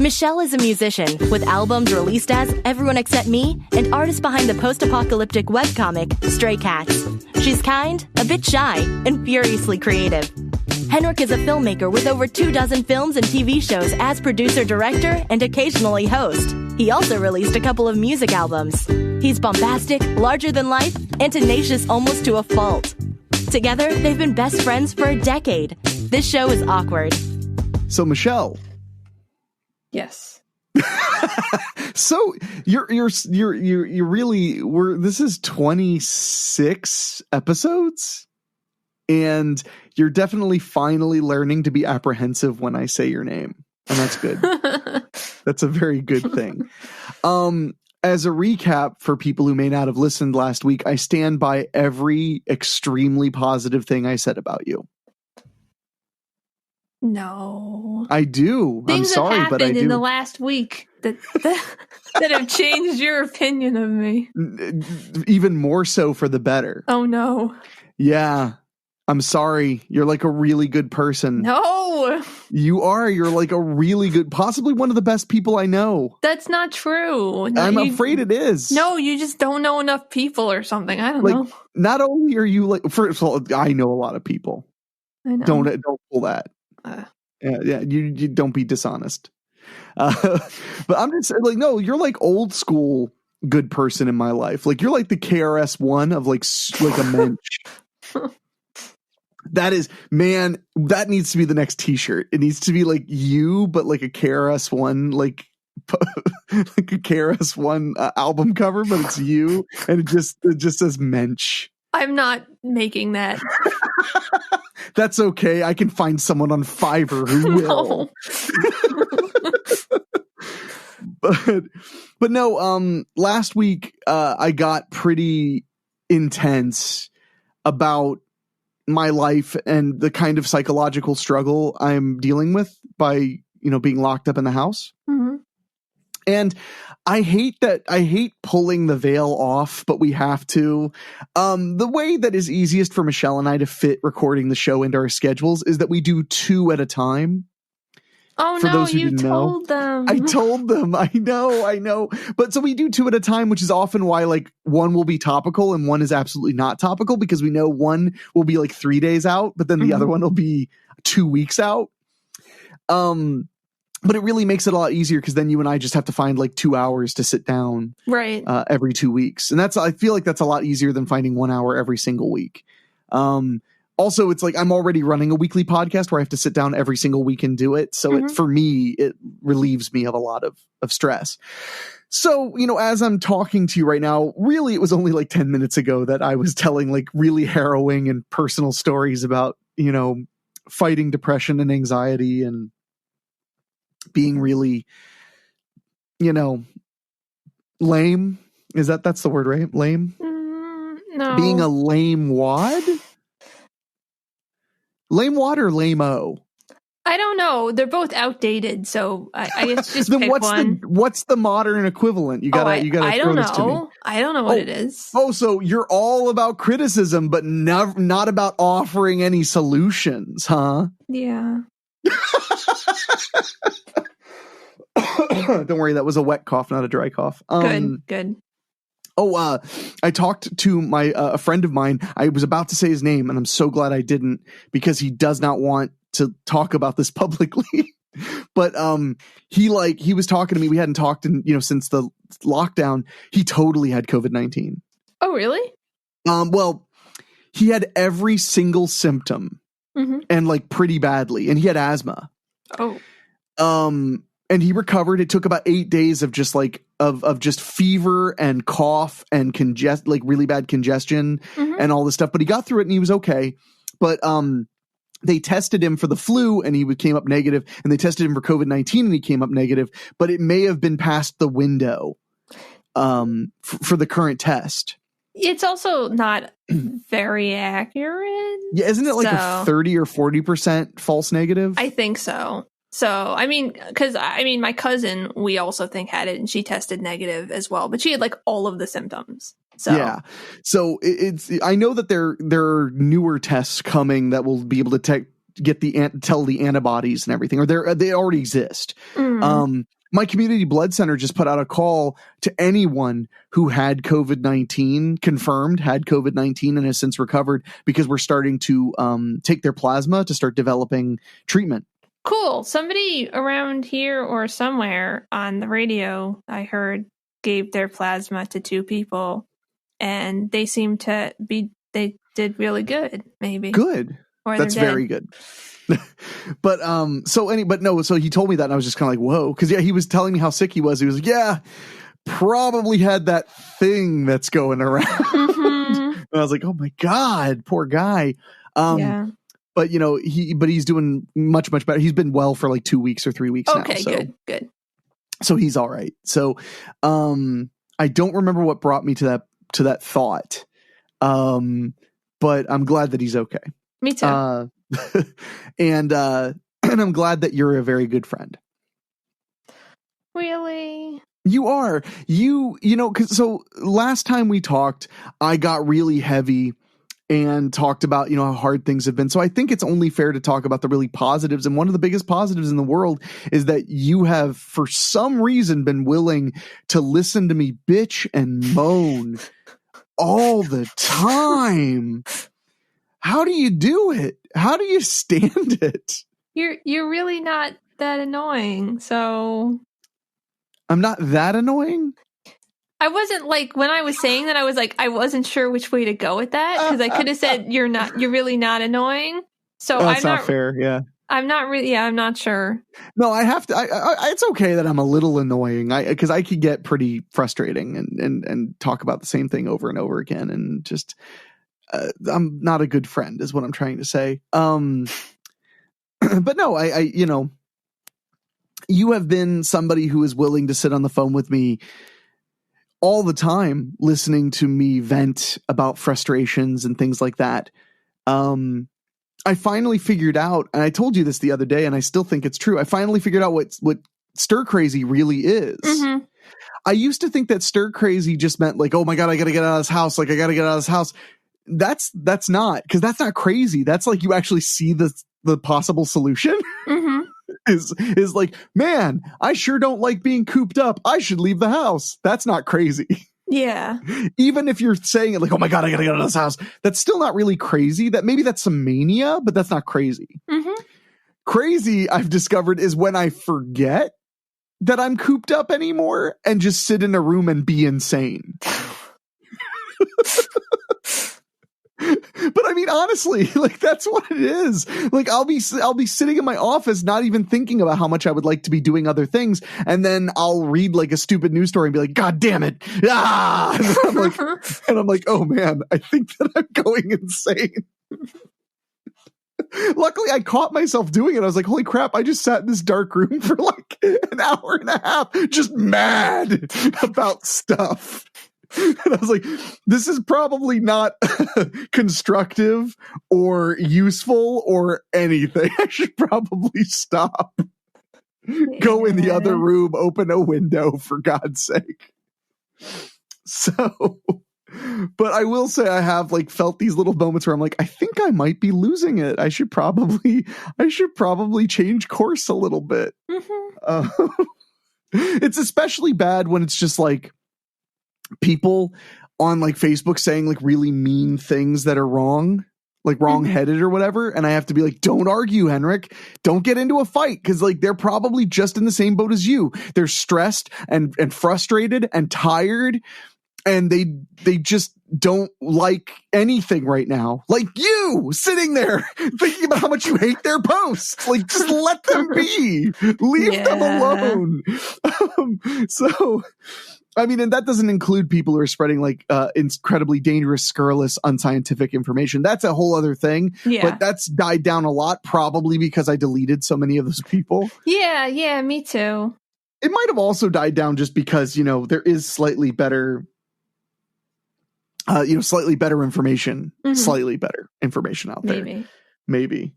Michelle is a musician with albums released as Everyone Except Me and artist behind the post-apocalyptic webcomic Stray Cats. She's kind, a bit shy, and furiously creative. Henrique is a filmmaker with over 24 films and TV shows as producer, director, and occasionally host. He also released a couple of music albums. He's bombastic, larger than life, and tenacious almost to a fault. Together, they've been best friends for a decade. This show is awkward. So, Michelle. Yes. So you're really this is 26 episodes, and you're definitely finally learning to be apprehensive when I say your name, and that's good. That's a very good thing. As a recap for people who may not have listened last week, I stand by every extremely positive thing I said about you. No, I do. Things I'm sorry, have but I happened do. in the last week that have changed your opinion of me. Even more so for the better. Oh no. Yeah. I'm sorry. You're like a really good person. No. You are. You're like a really good, possibly one of the best people I know. That's not true. No, I'm afraid it is. No, you just don't know enough people or something. I don't know. Not only are you like, first of all, I know a lot of people. I know. Don't pull that. You don't be dishonest. But I'm just like, no, you're like old school good person in my life. Like you're like the KRS-One of like a mensch. That is, man, that needs to be the next t-shirt. It needs to be like you, but like a KRS-One, like a KRS-One album cover, but it's you, and it just says mensch. I'm not making that. That's okay. I can find someone on Fiverr who will. But no, last week I got pretty intense about my life and the kind of psychological struggle I'm dealing with by, being locked up in the house. Mm-hmm. And I hate pulling the veil off, but we have to. The way that is easiest for Michelle and I to fit recording the show into our schedules is that we do 2 at a time. Oh, no, you told them. I told them. I know. But so we do 2 at a time, which is often why like one will be topical and one is absolutely not topical, because we know one will be like 3 days out, but then the other one will be 2 weeks out. But it really makes it a lot easier because then you and I just have to find like 2 hours to sit down right every 2 weeks. And I feel like that's a lot easier than finding 1 hour every single week. Also, it's like I'm already running a weekly podcast where I have to sit down every single week and do it. So for me, it relieves me of a lot of stress. So, as I'm talking to you right now, really, it was only like 10 minutes ago that I was telling like really harrowing and personal stories about, fighting depression and anxiety and being really, lame. That's the word, right? Lame? No. Being a lame wad? Lame wad or lame-o? I don't know. They're both outdated, so I guess just then pick one. What's the modern equivalent? You gotta I throw don't this to me. know. I don't know what it is. Oh, so you're all about criticism, but not about offering any solutions, huh? Yeah. Don't worry, that was a wet cough, not a dry cough. Good. Oh, I talked to a friend of mine. I was about to say his name, and I'm so glad I didn't, because he does not want to talk about this publicly. But he was talking to me. We hadn't talked since the lockdown. He totally had COVID-19. Oh, really? Well, he had every single symptom, and like pretty badly, and he had asthma. Oh. And he recovered. It took about 8 days of just like of just fever and cough and really bad congestion and all this stuff. But he got through it and he was okay. But they tested him for the flu and he came up negative, and they tested him for COVID-19 and he came up negative. But it may have been past the window for the current test. It's also not very accurate. Yeah, isn't it like a 30 or 40% false negative? I think so. So, my cousin, we also think had it, and she tested negative as well, but she had like all of the symptoms. So yeah, so I know that there are newer tests coming that will be able to get tell the antibodies and everything, or they already exist. My community blood center just put out a call to anyone who had COVID-19, confirmed had COVID-19 and has since recovered, because we're starting to take their plasma to start developing treatment. Cool. Somebody around here or somewhere on the radio, I heard, gave their plasma to 2 people, and they seem to they did really good, maybe. Good. Or that's very good. But so he told me that, and I was just kind of like, whoa, because he was telling me how sick he was. He was like, yeah, probably had that thing that's going around. And I was like, oh my God, poor guy. But he's doing much better. He's been well for like 2 weeks or 3 weeks now. Okay, So, good. So he's all right. So I don't remember what brought me to that thought. But I'm glad that he's okay. Me too. And I'm glad that you're a very good friend. Really? You are. So last time we talked, I got really heavy and talked about, how hard things have been. So I think it's only fair to talk about the really positives. And one of the biggest positives in the world is that you have, for some reason, been willing to listen to me bitch and moan all the time. How do you do it? How do you stand it? You're really not that annoying, so I'm not that annoying? I wasn't like, when I was saying that, I was like, I wasn't sure which way to go with that, because I could have said you're really not annoying. So that's not fair. Yeah. I'm not really, I'm not sure. No, I have to, it's okay that I'm a little annoying, because I could get pretty frustrating and talk about the same thing over and over again. And just, I'm not a good friend is what I'm trying to say. But no, you have been somebody who is willing to sit on the phone with me all the time, listening to me vent about frustrations and things like that. I finally figured out, and I told you this the other day, and I still think it's true. I finally figured out what stir crazy really is. Mm-hmm. I used to think that stir crazy just meant like, oh my God, I got to get out of this house. Like, I got to get out of this house. That's not, because that's not crazy. That's like you actually see the possible solution. Mm-hmm. is like, man, I sure don't like being cooped up. I should leave the house. That's not crazy. Yeah. Even if you're saying it like, oh my God, I gotta get out of this house. That's still not really crazy. Maybe that's some mania, but that's not crazy. Mm-hmm. Crazy, I've discovered, is when I forget that I'm cooped up anymore and just sit in a room and be insane. But I mean, honestly, like, that's what it is. Like, I'll be sitting in my office, not even thinking about how much I would like to be doing other things. And then I'll read like a stupid news story and be like, God damn it. Ah! And I'm like, oh man, I think that I'm going insane. Luckily, I caught myself doing it. I was like, holy crap, I just sat in this dark room for like an hour and a half, just mad about stuff. And I was like, this is probably not constructive or useful or anything. I should probably stop. Yeah. Go in the other room, open a window, for God's sake. So, but I will say I have like felt these little moments where I'm like, I think I might be losing it. I should probably change course a little bit. Mm-hmm. It's especially bad when it's just like people on like Facebook saying like really mean things that are wrong, like wrong-headed or whatever. And I have to be like, don't argue, Henrik. Don't get into a fight. Cause like they're probably just in the same boat as you. They're stressed and frustrated and tired. And they just don't like anything right now. Like you sitting there thinking about how much you hate their posts. Like, just let them be. Leave them alone. So, I mean, and that doesn't include people who are spreading like incredibly dangerous, scurrilous, unscientific information. That's a whole other thing. Yeah. But that's died down a lot, probably because I deleted so many of those people. Yeah, me too. It might have also died down just because, there is slightly better, slightly better information out there. Maybe.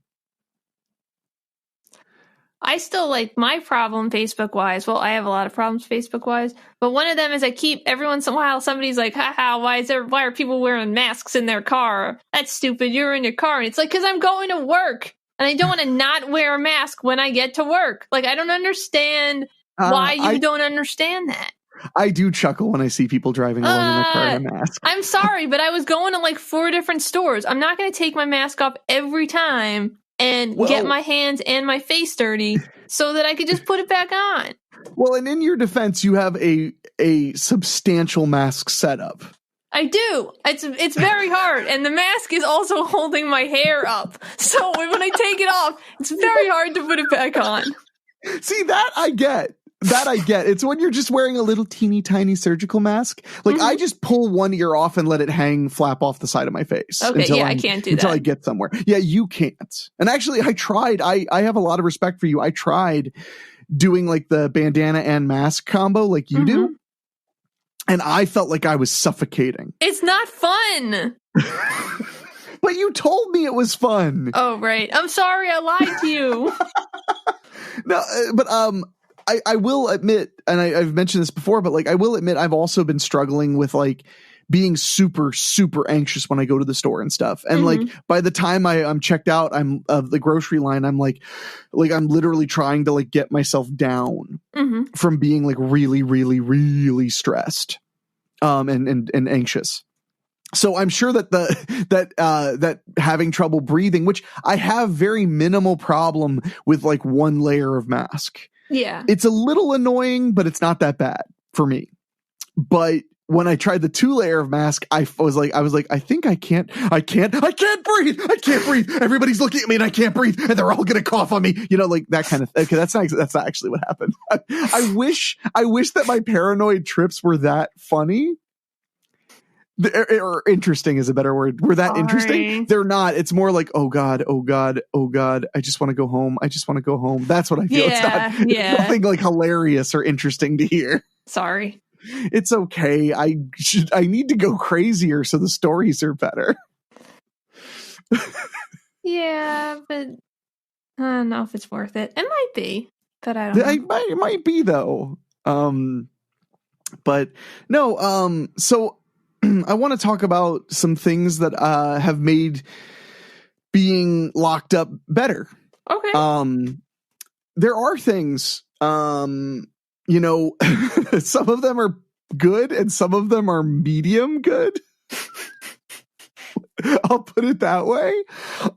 I still like my problem Facebook wise. Well, I have a lot of problems Facebook wise, but one of them is I keep every once in a while somebody's like, haha, why are people wearing masks in their car? That's stupid. You're in your car. And it's like, cause I'm going to work. And I don't want to not wear a mask when I get to work. Like, I don't understand why you don't understand that. I do chuckle when I see people driving along in their car in a mask. I'm sorry, but I was going to like 4 different stores. I'm not going to take my mask off every time and get my hands and my face dirty so that I could just put it back on. Well, and in your defense, you have a substantial mask setup. I do. It's very hard. And the mask is also holding my hair up. So when I take it off, it's very hard to put it back on. See, that I get. It's when you're just wearing a little teeny tiny surgical mask. Like I just pull one ear off and let it flap off the side of my face. Okay, I can't do that. Until I get somewhere. Yeah, you can't. And actually, I tried. I have a lot of respect for you. I tried doing like the bandana and mask combo like you do. And I felt like I was suffocating. It's not fun. But you told me it was fun. Oh, right. I'm sorry. I lied to you. No, but I will admit, and I've mentioned this before, but like I will admit I've also been struggling with like being super, super anxious when I go to the store and stuff. And like by the time I'm checked out, I'm of the grocery line, I'm like I'm literally trying to like get myself down from being like really, really, really stressed and anxious. So I'm sure that that having trouble breathing, which I have very minimal problem with like one layer of mask. Yeah. It's a little annoying, but it's not that bad for me. But when I tried the 2-layer of mask, I was like, I think I can't breathe. I can't breathe. Everybody's looking at me and I can't breathe and they're all going to cough on me. You know, like that kind of thing. Okay. That's not actually what happened. I wish that my paranoid trips were that funny. Or interesting is a better word. Were that interesting? They're not. It's more like, oh God. I just want to go home. That's what I feel. It's nothing like hilarious or interesting to hear. Sorry. It's okay. I need to go crazier so the stories are better. Yeah, but I don't know if it's worth it. It might be, but I don't know. It might be though. But no. So I want to talk about some things that have made being locked up better. Okay. There are things. You know, some of them are good and some of them are medium good. I'll put it that way.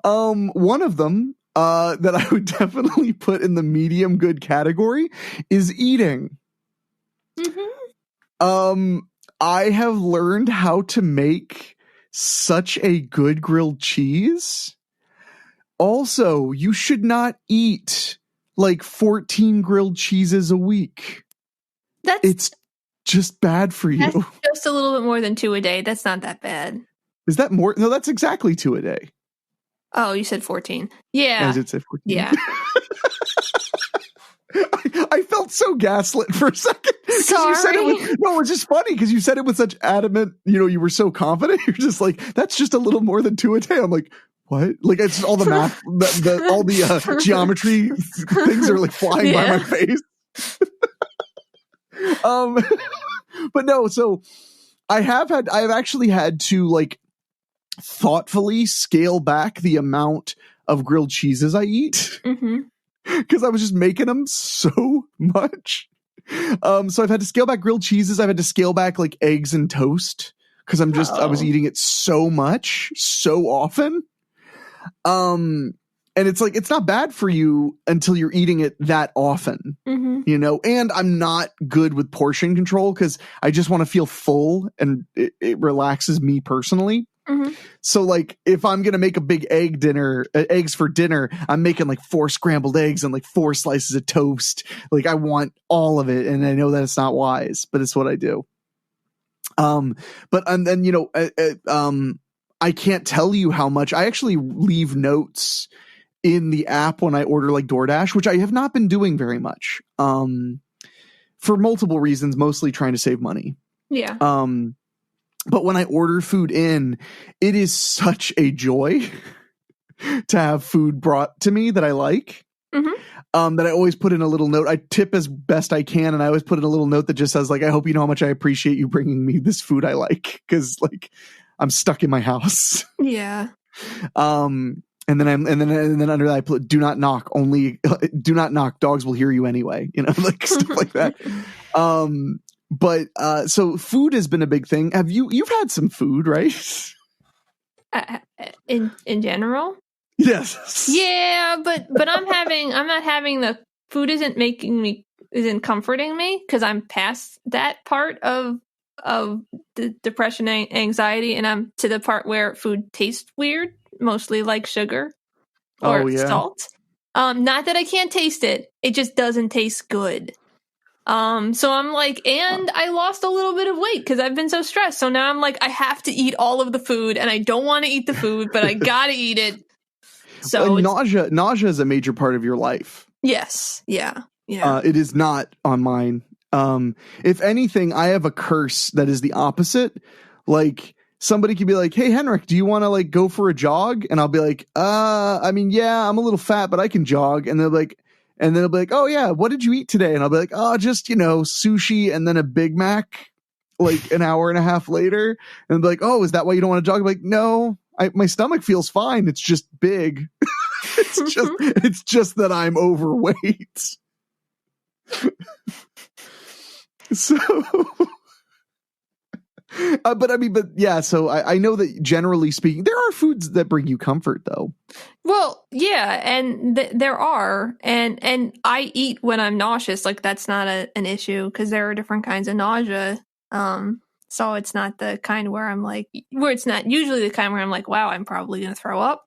One of them that I would definitely put in the medium good category is eating. I have learned how to make such a good grilled cheese. Also, you should not eat like 14 grilled cheeses a week. It's just bad for you. That's just a little bit more than 2 a day. That's not that bad. Is that more? No, that's exactly 2 a day. Oh, you said 14. Yeah. I did say 14. Yeah. I felt so gaslit for a second. Sorry. You said it was just funny because you said it with such adamant, you were so confident. You're just like, that's just a little more than 2 a day. I'm like, what? Like it's all the math, all the geometry things are like flying by my face. But no, so I've actually had to like thoughtfully scale back the amount of grilled cheeses I eat because I was just making them so much. So I've had to scale back grilled cheeses. I've had to scale back like eggs and toast because I was eating it so much, so often. And it's like, it's not bad for you until you're eating it that often, and I'm not good with portion control because I just want to feel full and it relaxes me personally. So like if I'm going to make a big eggs for dinner, I'm making like 4 scrambled eggs and like 4 slices of toast. Like I want all of it. And I know that it's not wise, but it's what I do. But then, I can't tell you how much I actually leave notes in the app when I order like DoorDash, which I have not been doing very much, for multiple reasons, mostly trying to save money. Yeah. But when I order food in, it is such a joy to have food brought to me that I like. That I always put in a little note. I tip as best I can, and I always put in a little note that just says like, I hope you know how much I appreciate you bringing me this food I like, because like I'm stuck in my house. Yeah. And then under that I put do not knock, only do not knock, dogs will hear you anyway, like stuff like that. But so food has been a big thing. You've had some food, right? In general? Yes. Yeah, but I'm not having the food isn't comforting me, because I'm past that part of the depression and anxiety, and I'm to the part where food tastes weird, mostly like sugar or salt. Not that I can't taste it, it just doesn't taste good. So I'm like, and I lost a little bit of weight because I've been so stressed. So now I'm like, I have to eat all of the food, and I don't want to eat the food, but I gotta eat it. So nausea is a major part of your life. Yes. Yeah. It is not on mine. If anything, I have a curse that is the opposite. Like, somebody could be like, hey, Henrik, do you want to like go for a jog? And I'll be like, I mean, yeah, I'm a little fat, but I can jog. And they'll be like, oh yeah, what did you eat today? And I'll be like, oh, just, sushi and then a Big Mac, like an hour and a half later. And they'll be like, oh, is that why you don't want to jog? I'm like, no, my stomach feels fine. It's just big. it's just that I'm overweight. So, so I know that generally speaking, there are foods that bring you comfort, though. Well, yeah, and there are, and I eat when I'm nauseous. Like, that's not an issue, because there are different kinds of nausea. So it's not the kind where it's not usually the kind where I'm like, wow, I'm probably going to throw up.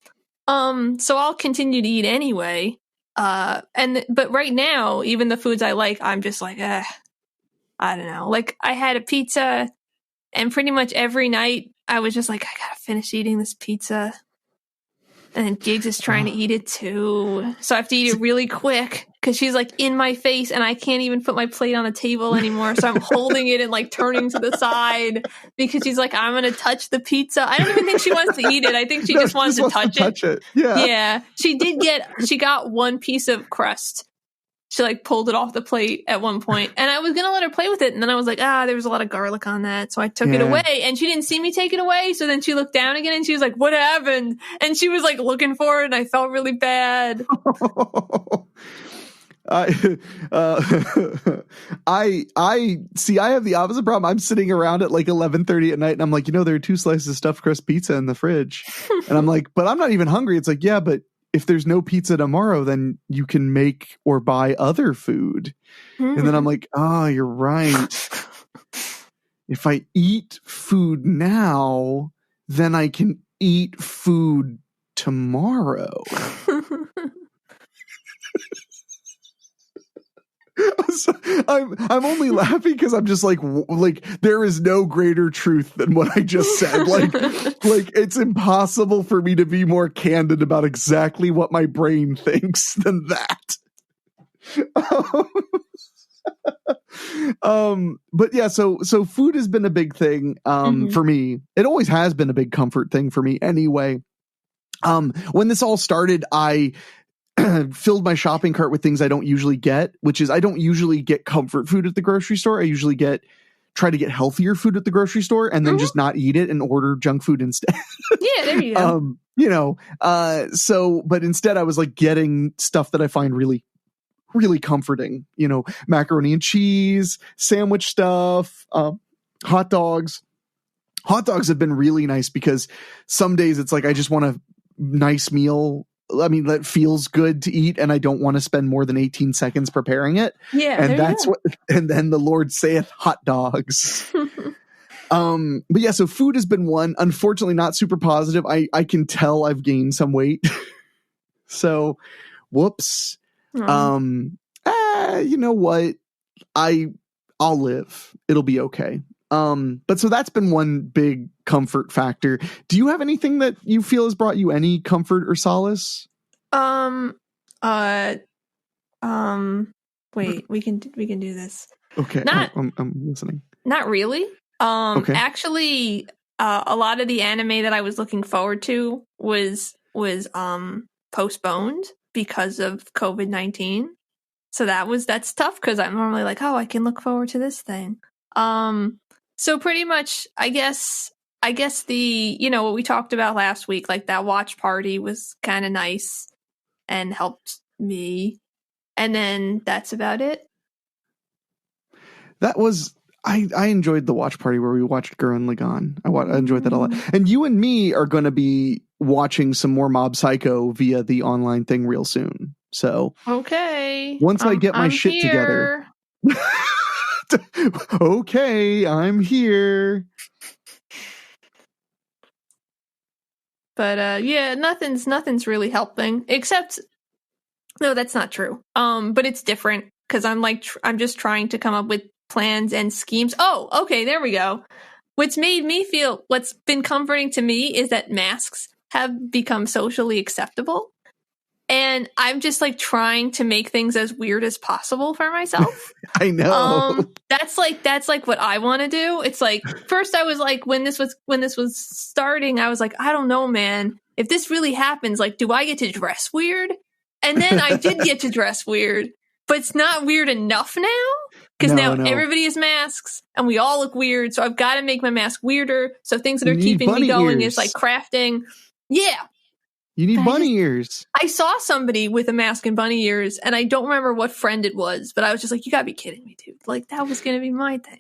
So I'll continue to eat anyway. But right now, even the foods I like, I'm just like, I don't know. Like, I had a pizza, and pretty much every night I was just like, I gotta finish eating this pizza. And then Gigs is trying to eat it too. So I have to eat it really quick, because she's like in my face and I can't even put my plate on the table anymore. So I'm holding it and like turning to the side, because she's like, I'm going to touch the pizza. I don't even think she wants to eat it. I think she just wants to touch it. Yeah. Yeah. She got one piece of crust. She like pulled it off the plate at one point, and I was going to let her play with it. And then I was like, there was a lot of garlic on that. So I took it away, and she didn't see me take it away. So then she looked down again and she was like, what happened? And she was like looking for it, and I felt really bad. I see. I have the opposite problem. I'm sitting around at like 11:30 at night, and I'm like, there are 2 slices of stuffed crust pizza in the fridge, and I'm like, but I'm not even hungry. It's like, yeah, but if there's no pizza tomorrow, then you can make or buy other food. And then I'm like, you're right. If I eat food now, then I can eat food tomorrow. So I'm only laughing because I'm just like there is no greater truth than what I just said. Like it's impossible for me to be more candid about exactly what my brain thinks than that. But yeah, so food has been a big thing for me. It always has been a big comfort thing for me anyway. When this all started, I filled my shopping cart with things I don't usually get, which is I don't usually get comfort food at the grocery store. I usually try to get healthier food at the grocery store and then just not eat it and order junk food instead. Yeah, there you go. But instead I was like getting stuff that I find really, really comforting, macaroni and cheese, sandwich stuff, hot dogs. Hot dogs have been really nice because some days it's like I just want a nice meal. I mean, that feels good to eat, and I don't want to spend more than 18 seconds preparing it. Yeah, and that's what. And then the Lord saith, "Hot dogs." But yeah, so food has been one. Unfortunately, not super positive. I can tell I've gained some weight. So, whoops. You know what? I'll live. It'll be okay. But so that's been one big comfort factor. Do you have anything that you feel has brought you any comfort or solace? Wait, we can do this. Okay. I'm listening. Not really. Okay. Actually, a lot of the anime that I was looking forward to was postponed because of COVID-19. So that's tough, because I'm normally like, I can look forward to this thing. So pretty much, I guess I guess what we talked about last week, like that watch party was kind of nice and helped me. And then that's about it. That was, I enjoyed the watch party where we watched Gurren Lagann. I enjoyed that a lot. And you and me are going to be watching some more Mob Psycho via the online thing real soon. So okay, once I get my shit together. Okay, I'm here. But yeah, nothing's really helping except no, that's not true. But it's different because I'm just trying to come up with plans and schemes. Oh, okay, there we go. What's been comforting to me is that masks have become socially acceptable. And I'm just like trying to make things as weird as possible for myself. I know. That's like what I want to do. It's like first I was like when this was starting, I was like, I don't know, man. If this really happens, like, do I get to dress weird? And then I did get to dress weird, but it's not weird enough now because now everybody has masks and we all look weird. So I've got to make my mask weirder. So things that are keeping me going is like crafting. Yeah. You need bunny ears. I saw somebody with a mask and bunny ears, and I don't remember what friend it was, but I was just like, "You gotta be kidding me, dude! Like that was gonna be my thing."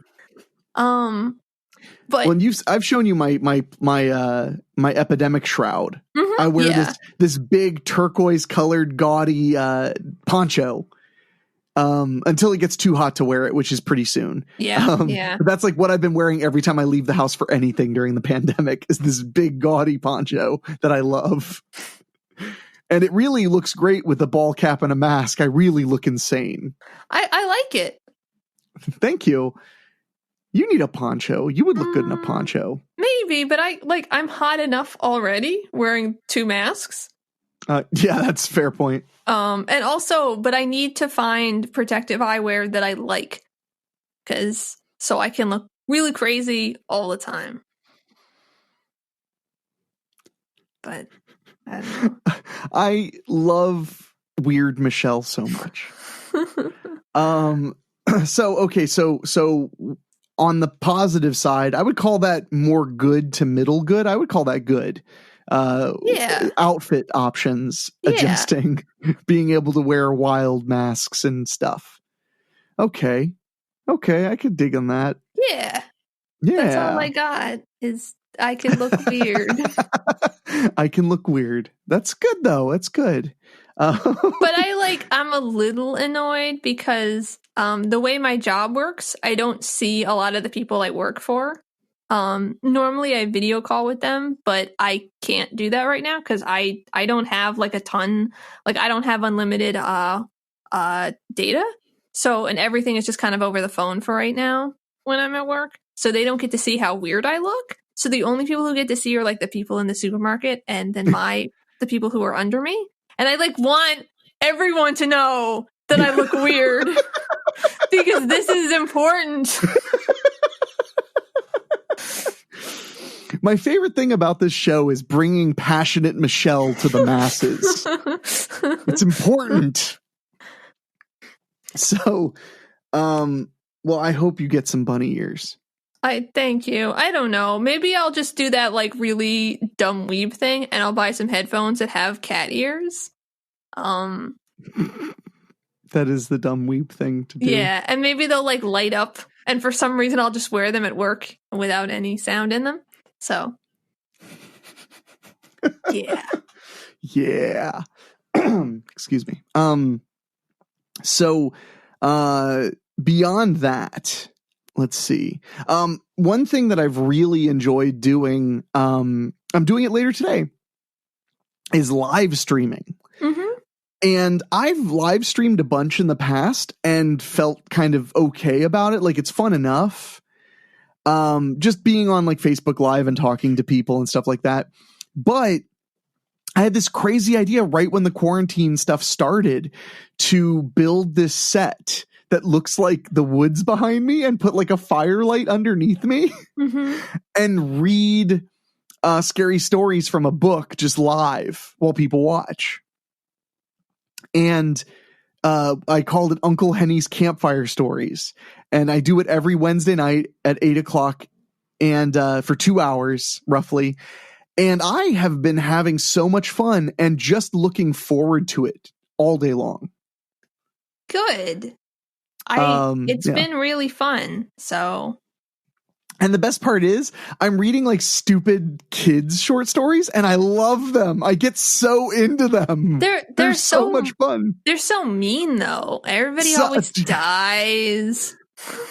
But when I've shown you my epidemic shroud. I wear this big turquoise colored gaudy poncho until it gets too hot to wear it, which is pretty soon. Yeah. But that's like what I've been wearing every time I leave the house for anything during the pandemic is this big gaudy poncho that I love. And it really looks great with a ball cap and a mask. I really look insane. I like it. Thank you. You need a poncho. You would look good in a poncho. Maybe, but I'm hot enough already wearing 2 masks. Yeah, that's a fair point. And also, but I need to find protective eyewear that I like, so I can look really crazy all the time. But I don't know. I love Weird Michelle so much. So on the positive side, I would call that more good to middle good. I would call that good. Outfit options, adjusting, being able to wear wild masks and stuff. Okay, I could dig on that. Yeah. That's all I got is I can look weird. I can look weird. That's good though. That's good. But I'm a little annoyed because the way my job works, I don't see a lot of the people I work for. Normally I video call with them, but I can't do that right now because I don't have like a ton, like I don't have unlimited data. So, and everything is just kind of over the phone for right now when I'm at work. So they don't get to see how weird I look. So the only people who get to see are like the people in the supermarket and then the people who are under me. And I want everyone to know that I look weird because this is important. My favorite thing about this show is bringing passionate Michelle to the masses. It's important. So, well, I hope you get some bunny ears. Thank you. I don't know. Maybe I'll just do that really dumb weeb thing and I'll buy some headphones that have cat ears. That is the dumb weeb thing to do. Yeah, and maybe they'll light up and for some reason I'll just wear them at work without any sound in them. So, yeah. Yeah. Excuse me. So, beyond that, let's see. One thing that I've really enjoyed doing, I'm doing it later today, is live streaming. Mm-hmm. And I've live streamed a bunch in the past and felt kind of okay about it. Like, it's fun enough. Just being on Facebook Live and talking to people and stuff like that. But I had this crazy idea right when the quarantine stuff started to build this set that looks like the woods behind me and put a firelight underneath me and read scary stories from a book just live while people watch. And I called it Uncle Henny's Campfire Stories. And I do it every Wednesday night at 8:00 and for 2 hours roughly. And I have been having so much fun and just looking forward to it all day long. Good. It's been really fun. So. And the best part is I'm reading like stupid kids short stories and I love them. I get so into them. They're so much fun. They're so mean though. Everybody always dies.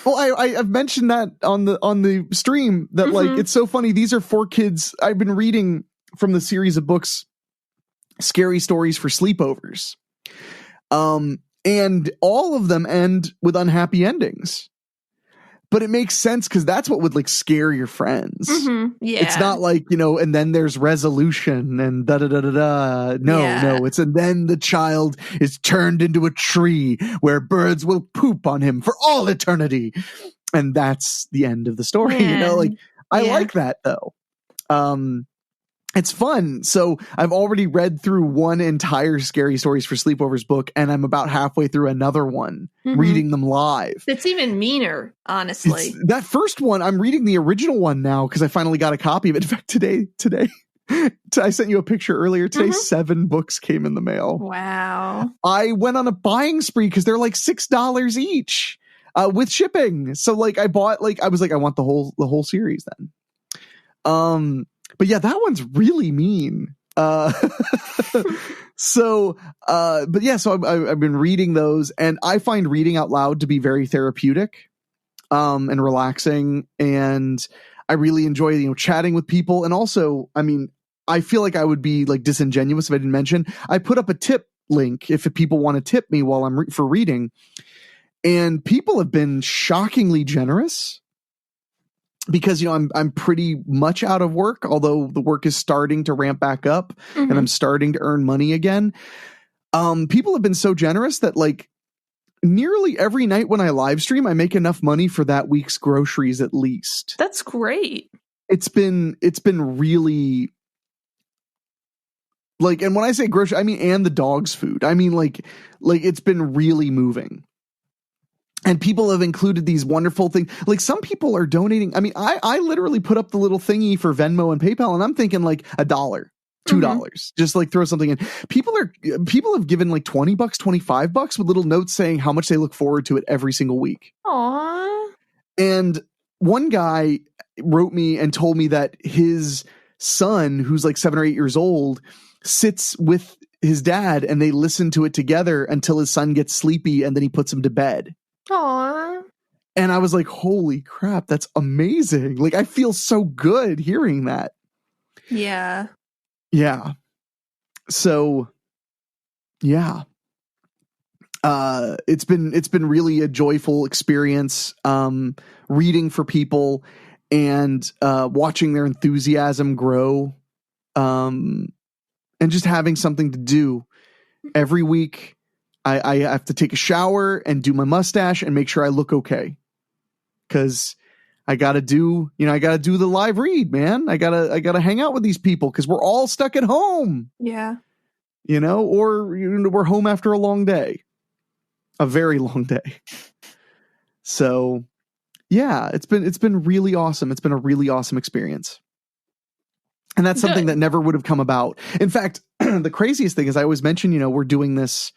Well, I've mentioned that on the stream that like it's so funny. These are 4 kids. I've been reading from the series of books, Scary Stories for Sleepovers. And all of them end with unhappy endings. But it makes sense because that's what would like scare your friends. Yeah. It's not like, and then there's resolution and da-da-da-da-da. No. It's and then the child is turned into a tree where birds will poop on him for all eternity. And that's the end of the story. I like that though. It's fun. So I've already read through one entire Scary Stories for Sleepovers book, and I'm about halfway through another one, reading them live. It's even meaner, honestly. That first one, I'm reading the original one now because I finally got a copy of it. In fact, today, I sent you a picture earlier. Today, 7 books came in the mail. Wow. I went on a buying spree because they're like $6 each with shipping. So like I bought I was like, I want the whole series then. But yeah, that one's really mean. So I've been reading those, and I find reading out loud to be very therapeutic, and relaxing. And I really enjoy, chatting with people. And also, I mean, I feel like I would be like disingenuous if I didn't mention, I put up a tip link if people want to tip me while I'm for reading. And people have been shockingly generous. Because, I'm pretty much out of work, although the work is starting to ramp back up and I'm starting to earn money again. People have been so generous that like nearly every night when I live stream, I make enough money for that week's groceries at least. That's great. It's been really like, and when I say grocery, I mean, and the dog's food. I mean, like it's been really moving. And people have included these wonderful things. Like some people are donating. I mean, I literally put up the little thingy for Venmo and PayPal, and I'm thinking like $1, $2, just like throw something in. People have given like $20, $25 with little notes saying how much they look forward to it every single week. Aww. And one guy wrote me and told me that his son, who's like 7 or 8 years old, sits with his dad and they listen to it together until his son gets sleepy and then he puts him to bed. Aww. And I was like, holy crap, that's amazing. Like, I feel so good hearing that. Yeah. Yeah. So, yeah. It's been really a joyful experience, reading for people and watching their enthusiasm grow, and just having something to do every week. I have to take a shower and do my mustache and make sure I look okay. Cause I gotta do the live read, man. I gotta hang out with these people cause we're all stuck at home. Yeah. Or we're home after a long day, a very long day. So yeah, it's been really awesome. It's been a really awesome experience. And that's something that never would have come about. In fact, the craziest thing is I always mention, we're doing this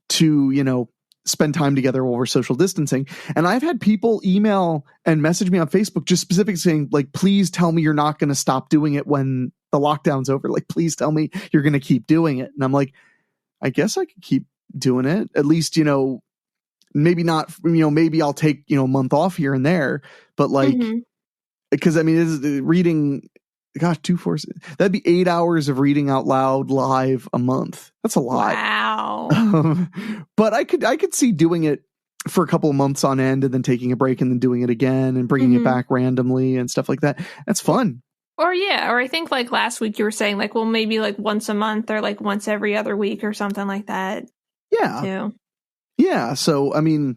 to, spend time together while we're social distancing. And I've had people email and message me on Facebook just specifically saying, like, please tell me you're not going to stop doing it when the lockdown's over. Like, please tell me you're going to keep doing it. And I'm like, I guess I could keep doing it. At least, maybe not, maybe I'll take, a month off here and there. But like, because I mean, it's reading, gosh, 2, 4, that'd be 8 hours of reading out loud live a month. That's a lot. Wow. But I could see doing it for a couple of months on end and then taking a break and then doing it again and bringing it back randomly and stuff like that. That's fun. Or I think like last week you were saying like, well, maybe like once a month or like once every other week or something like that. Yeah. Too. Yeah. So, I mean,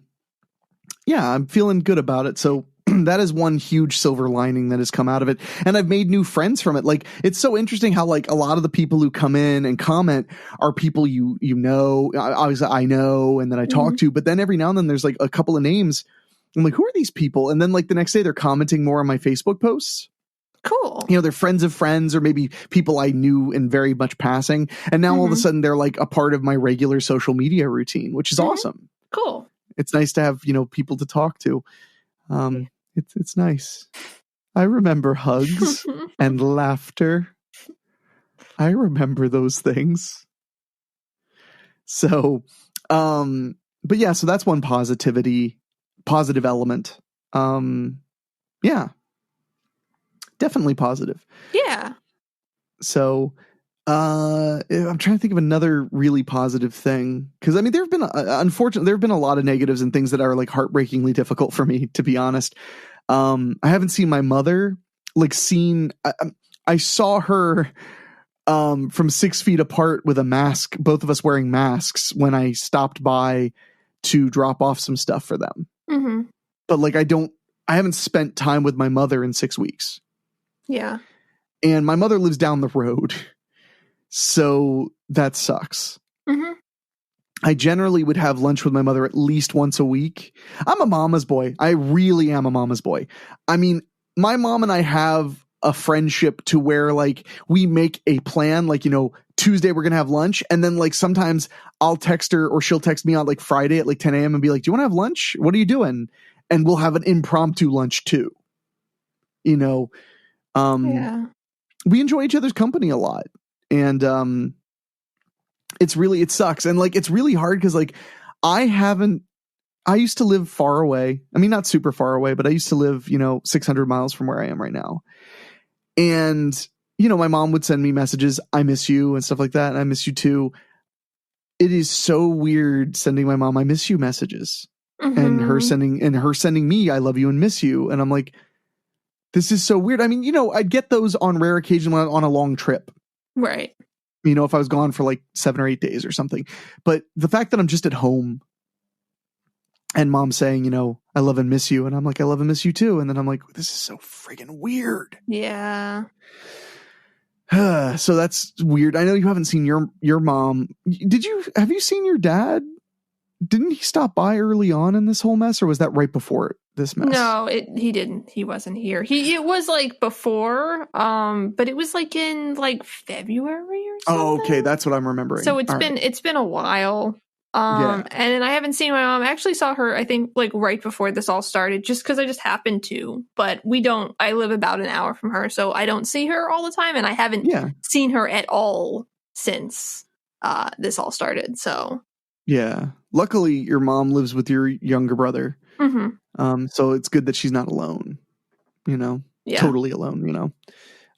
yeah, I'm feeling good about it. So that is one huge silver lining that has come out of it. And I've made new friends from it. Like, it's so interesting how like a lot of the people who come in and comment are people obviously I know and that I talk to, but then every now and then there's like a couple of names I'm like, who are these people? And then like the next day they're commenting more on my Facebook posts. Cool. You know, they're friends of friends or maybe people I knew in very much passing. And now all of a sudden they're like a part of my regular social media routine, which is awesome. Cool. It's nice to have, you know, people to talk to. It's nice. I remember hugs and laughter. I remember those things. So, but yeah, so that's one positive element. Yeah. Definitely positive. Yeah. So, I'm trying to think of another really positive thing. Cause I mean, there've been, unfortunately, there've been a lot of negatives and things that are like heartbreakingly difficult for me, to be honest. I haven't seen my mother, like I saw her, from 6 feet apart with a mask, both of us wearing masks when I stopped by to drop off some stuff for them. Mm-hmm. But like, I haven't spent time with my mother in 6 weeks. Yeah. And my mother lives down the road. So that sucks. Mm-hmm. I generally would have lunch with my mother at least once a week. I'm a mama's boy. I really am a mama's boy. I mean, my mom and I have a friendship to where like we make a plan, like, you know, Tuesday we're going to have lunch. And then like sometimes I'll text her or she'll text me on like Friday at like 10 a.m. and be like, do you want to have lunch? What are you doing? And we'll have an impromptu lunch too. You know, we enjoy each other's company a lot. And it sucks. And like, it's really hard because like I used to live far away. I mean, not super far away, but I used to live, you know, 600 miles from where I am right now. And, you know, my mom would send me messages, I miss you and stuff like that. And I miss you too. It is so weird sending my mom, I miss you messages and her sending me, I love you and miss you. And I'm like, this is so weird. I mean, you know, I'd get those on rare occasion on a long trip. Right. You know, if I was gone for like 7 or 8 days or something. But the fact that I'm just at home and mom saying, you know, I love and miss you. And I'm like, I love and miss you too. And then I'm like, this is so friggin' weird. Yeah. So that's weird. I know you haven't seen your mom. Have you seen your dad? Didn't he stop by early on in this whole mess, or was that right before this mess? No, he didn't. He wasn't here. It was like before, but it was like in like February or something. Oh, okay, that's what I'm remembering. So it's been a while. And I haven't seen my mom. I actually saw her, I think, like right before this all started, just because I just happened to. But I live about an hour from her, so I don't see her all the time, and I haven't seen her at all since this all started. So yeah, luckily your mom lives with your younger brother. Mm-hmm. So it's good that she's not alone. You know, totally alone. You know,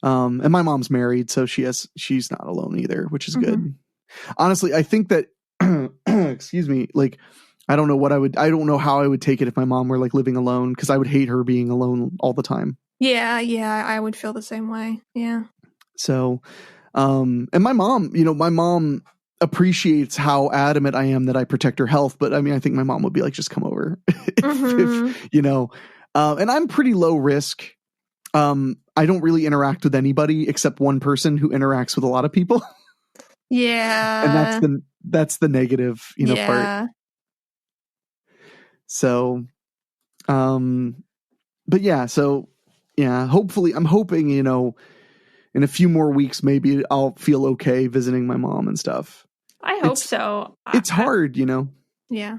and my mom's married, so she's not alone either, which is good. Honestly, I think that. Excuse me, like I don't know how I would take it if my mom were like living alone, because I would hate her being alone all the time. Yeah, I would feel the same way. Yeah. So and my mom appreciates how adamant I am that I protect her health, but I mean I think my mom would be like, just come over. if you know, and I'm pretty low risk. I don't really interact with anybody except one person who interacts with a lot of people. Yeah. And that's the negative, part. So, but yeah, hopefully I'm hoping, in a few more weeks, maybe I'll feel okay visiting my mom and stuff. I hope so. It's hard, Yeah.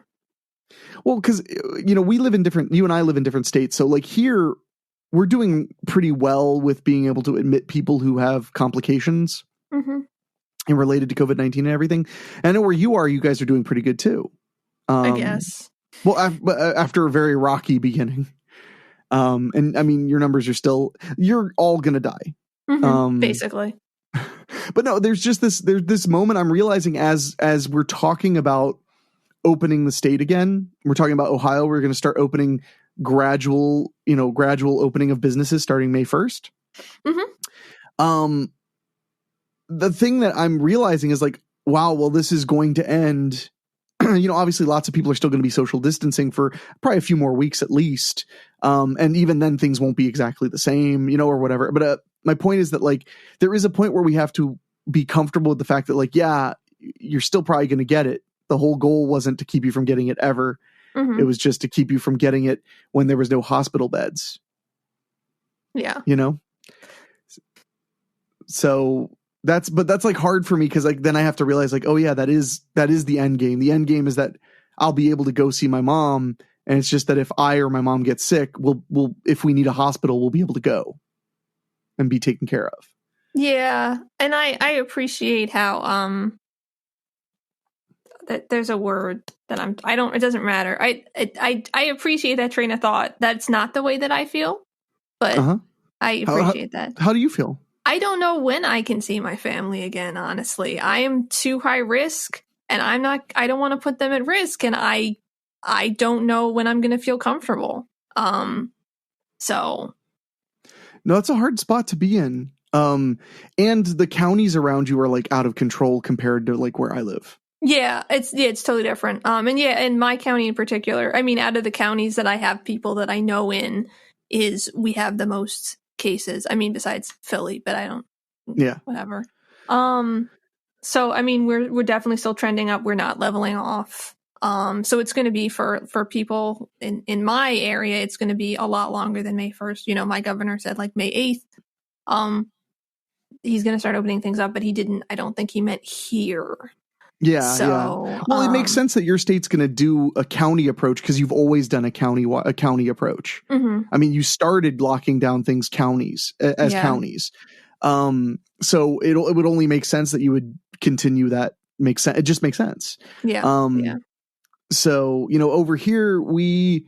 Well, because, you and I live in different states. So like here, we're doing pretty well with being able to admit people who have complications. Mm-hmm. And related to COVID-19 and everything. I know where you are, you guys are doing pretty good too. I guess. Well, after a very rocky beginning. And I mean, your numbers you're all going to die. Mm-hmm, basically. But no, there's this moment I'm realizing as we're talking about opening the state again, we're talking about Ohio, we're going to start opening gradual opening of businesses starting May 1st. Mm-hmm. The thing that I'm realizing is like, wow, well, this is going to end. Obviously lots of people are still going to be social distancing for probably a few more weeks at least. And even then things won't be exactly the same, or whatever. But my point is that like, there is a point where we have to be comfortable with the fact that like, yeah, you're still probably going to get it. The whole goal wasn't to keep you from getting it ever. It was just to keep you from getting it when there was no hospital beds. Yeah. You know? So that's like hard for me because like then I have to realize like, oh yeah, that is the end game. The end game is that I'll be able to go see my mom, and it's just that if I or my mom gets sick, we'll if we need a hospital, we'll be able to go and be taken care of. Yeah, and I appreciate how that there's a word that it doesn't matter. I appreciate that train of thought. That's not the way that I feel, but I appreciate that. How do you feel? I don't know when I can see my family again, honestly. I am too high risk, and I don't want to put them at risk, and I don't know when I'm going to feel comfortable. So no, it's a hard spot to be in. And the counties around you are like out of control compared to like where I live. Yeah, it's totally different. And yeah, in my county in particular, I mean, out of the counties that I have people that I know in, we have the most cases. I mean, besides Philly, but I don't. Yeah. Whatever. So I mean, we're definitely still trending up. We're not leveling off. So it's going to be for people in my area, it's going to be a lot longer than May 1st. You know, my governor said like May 8th. He's going to start opening things up, but I don't think he meant here. Yeah. So, yeah. Well, it makes sense that your state's going to do a county approach because you've always done a county approach. Mm-hmm. I mean, you started locking down things counties. So it would only make sense that you would continue that. Makes sense. It just makes sense. Yeah. So, you know, over here we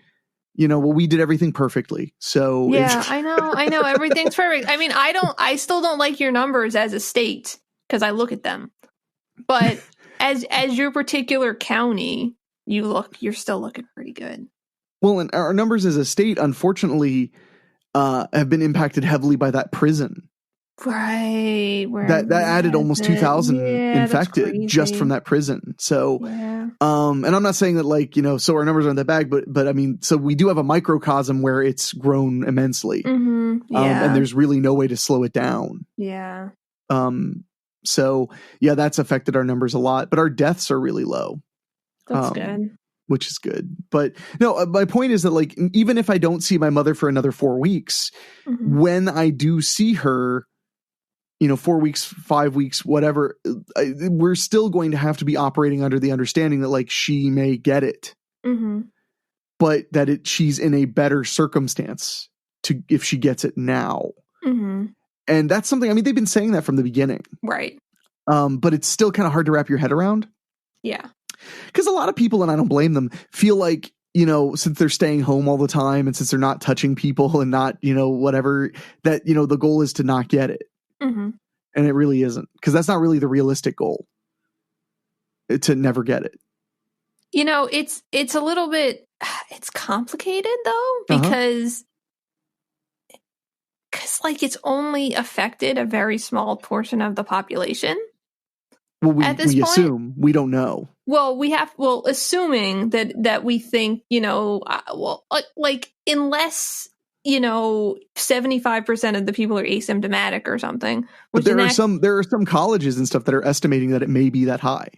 did everything perfectly. So yeah, I know everything's perfect. I mean, I still don't like your numbers as a state because I look at them, but as your particular county, you're still looking pretty good. Well, and our numbers as a state, unfortunately, have been impacted heavily by that prison. Right. That added almost 2,000 infected just from that prison. So, and I'm not saying that like, you know, so our numbers aren't that bad, but I mean, so we do have a microcosm where it's grown immensely. Mm-hmm. Yeah. And there's really no way to slow it down. Yeah. So yeah, that's affected our numbers a lot, but our deaths are really low. That's good. Which is good. But no, my point is that like, even if I don't see my mother for another 4 weeks, when I do see her, you know, 4 weeks, 5 weeks, whatever, we're still going to have to be operating under the understanding that like she may get it, but that she's in a better circumstance if she gets it now. And that's something, I mean, they've been saying that from the beginning. Right. But it's still kind of hard to wrap your head around. Yeah. Because a lot of people, and I don't blame them, feel like, you know, since they're staying home all the time and since they're not touching people and not, you know, whatever, that, you know, the goal is to not get it. And it really isn't, because that's not really the realistic goal, to never get it. You know, it's a little bit, it's complicated though, because like it's only affected a very small portion of the population. Well, we assume, we don't know. Well, assuming that we think, you know, like unless, you know, 75% of the people are asymptomatic or something. But there are some colleges and stuff that are estimating that it may be that high.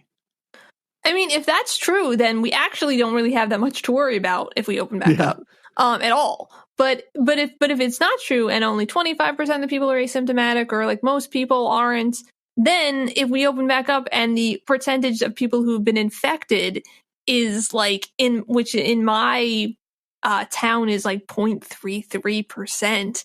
I mean, if that's true, then we actually don't really have that much to worry about if we open back up at all. But if it's not true and only 25% of the people are asymptomatic, or like most people aren't, then if we open back up and the percentage of people who've been infected is like in my town is like 0.33%,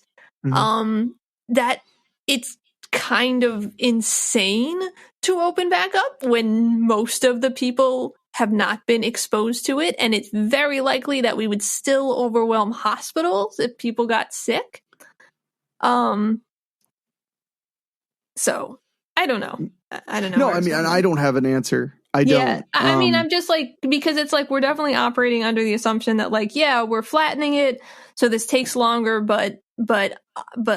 that it's kind of insane to open back up when most of the people have not been exposed to it, and it's very likely that we would still overwhelm hospitals if people got sick. So I don't know. No, I mean, I don't have an answer. I don't. I mean, I'm just like, because it's like we're definitely operating under the assumption that like, yeah, we're flattening it, so this takes longer, but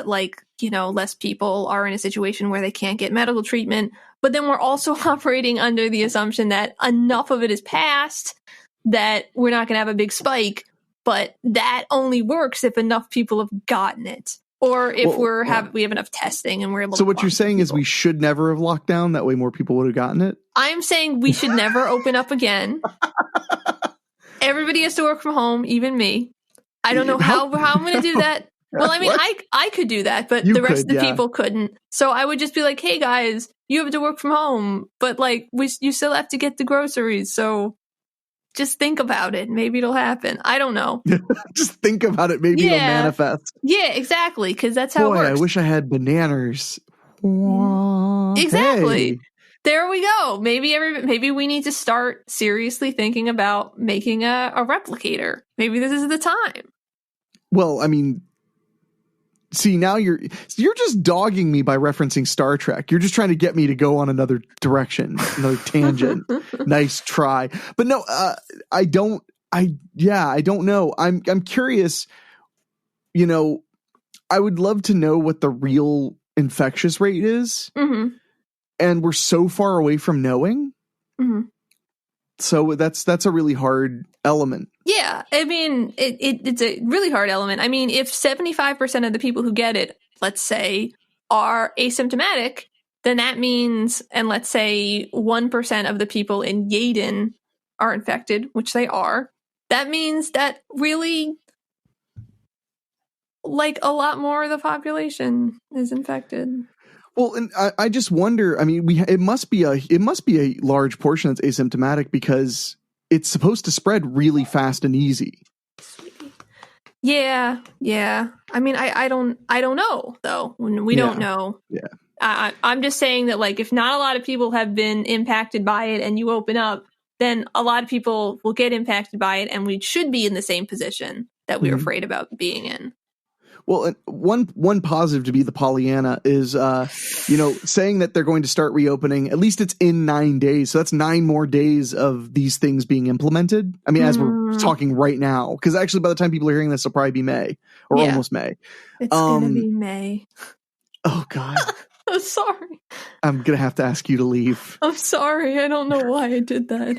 like, you know, less people are in a situation where they can't get medical treatment. But then we're also operating under the assumption that enough of it is past that we're not going to have a big spike. But that only works if enough people have gotten it, or if we have enough testing and we're able. So what you're saying is we should never have locked down. That way, more people would have gotten it. I'm saying we should never open up again. Everybody has to work from home, even me. I don't know how I'm going to do that. Well, I mean, I could do that, but the rest of the people couldn't. So I would just be like, hey, guys, you have to work from home, but like you still have to get the groceries. So just think about it. Maybe it'll happen. I don't know. Just think about it. Maybe it'll manifest. Yeah, exactly. Because that's how it works. I wish I had bananas. Exactly. Hey. There we go. Maybe we need to start seriously thinking about making a replicator. Maybe this is the time. Well, I mean, see, now you're just dogging me by referencing Star Trek. You're just trying to get me to go on another direction, another tangent. Nice try. But no, I don't know. I'm curious, you know, I would love to know what the real infectious rate is. Mm-hmm. And we're so far away from knowing. Mm-hmm. So that's a really hard element. Yeah, I mean, it's a really hard element. I mean, if 75% of the people who get it, let's say, are asymptomatic, then that means, and let's say 1% of the people in Yaden are infected, which they are, that means that really, like, a lot more of the population is infected. Well, and I just wonder, I mean, it must be a large portion that's asymptomatic because it's supposed to spread really fast and easy. Yeah. I mean, I don't know though. We don't know. Yeah. I'm just saying that, like, if not a lot of people have been impacted by it and you open up, then a lot of people will get impacted by it, and we should be in the same position that we were afraid about being in. Well, one positive to be the Pollyanna is, saying that they're going to start reopening. At least it's in 9 days. So that's 9 more days of these things being implemented. I mean, as we're talking right now, because actually by the time people are hearing this, it'll probably be May or almost May. It's going to be May. Oh, God. I'm sorry. I'm going to have to ask you to leave. I'm sorry. I don't know why I did that.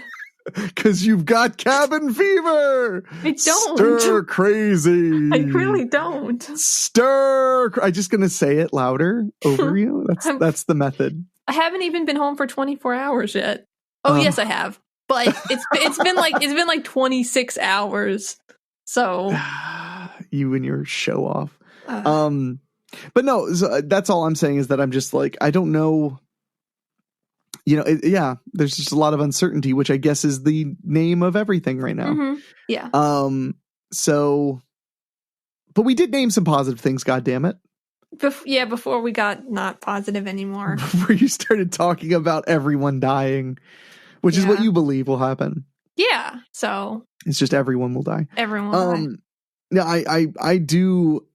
Because you've got cabin fever. I don't. Stir crazy. I really don't. Stir. I'm just going to say it louder over you. That's the method. I haven't even been home for 24 hours yet. Oh, yes, I have. But it's been like 26 hours. So you and your show off. But no, that's all I'm saying is that I'm just like, I don't know. You know, there's just a lot of uncertainty, which I guess is the name of everything right now. Mm-hmm. Yeah. So, but we did name some positive things, goddammit. Before we got not positive anymore. Before you started talking about everyone dying, which is what you believe will happen. Yeah. So it's just everyone will die. Everyone will die. Yeah, I do.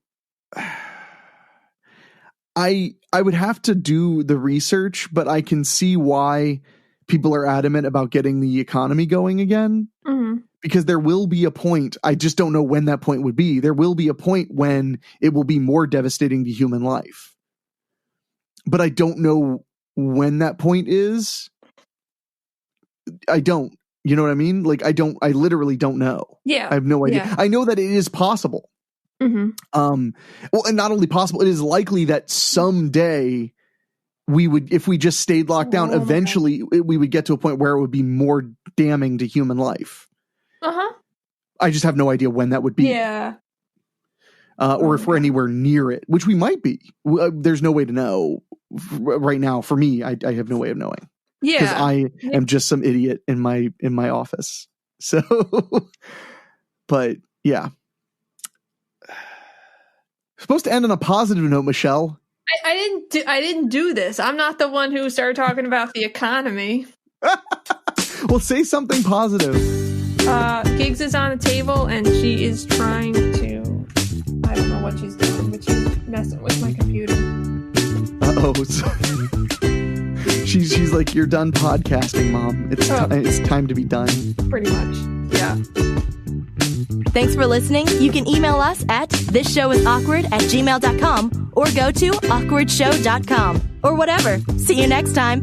I would have to do the research, but I can see why people are adamant about getting the economy going again. Mm-hmm. Because there will be a point, I just don't know when that point would be. There will be a point when it will be more devastating to human life. But I don't know when that point is. I don't. You know what I mean? Like, I literally don't know. Yeah. I have no idea. Yeah. I know that it is possible. Mm-hmm. Well, and not only possible, it is likely that someday we would, if we just stayed locked down, eventually we would get to a point where it would be more damning to human life. Uh-huh. I just have no idea when that would be. Yeah. Or if we're anywhere near it, which we might be. There's no way to know right now. For me, I have no way of knowing. Yeah. Because I am just some idiot in my office. So, but yeah. Supposed to end on a positive note, Michelle. I didn't do this. I'm not the one who started talking about the economy. Well, say something positive. Giggs is on the table and she is trying to, I don't know what she's doing, but she's messing with my computer. She's like, you're done podcasting, Mom. It's time to be done. Pretty much. Yeah. Thanks for listening. You can email us at thisshowисawkward@gmail.com or go to awkwardshow.com or whatever. See you next time.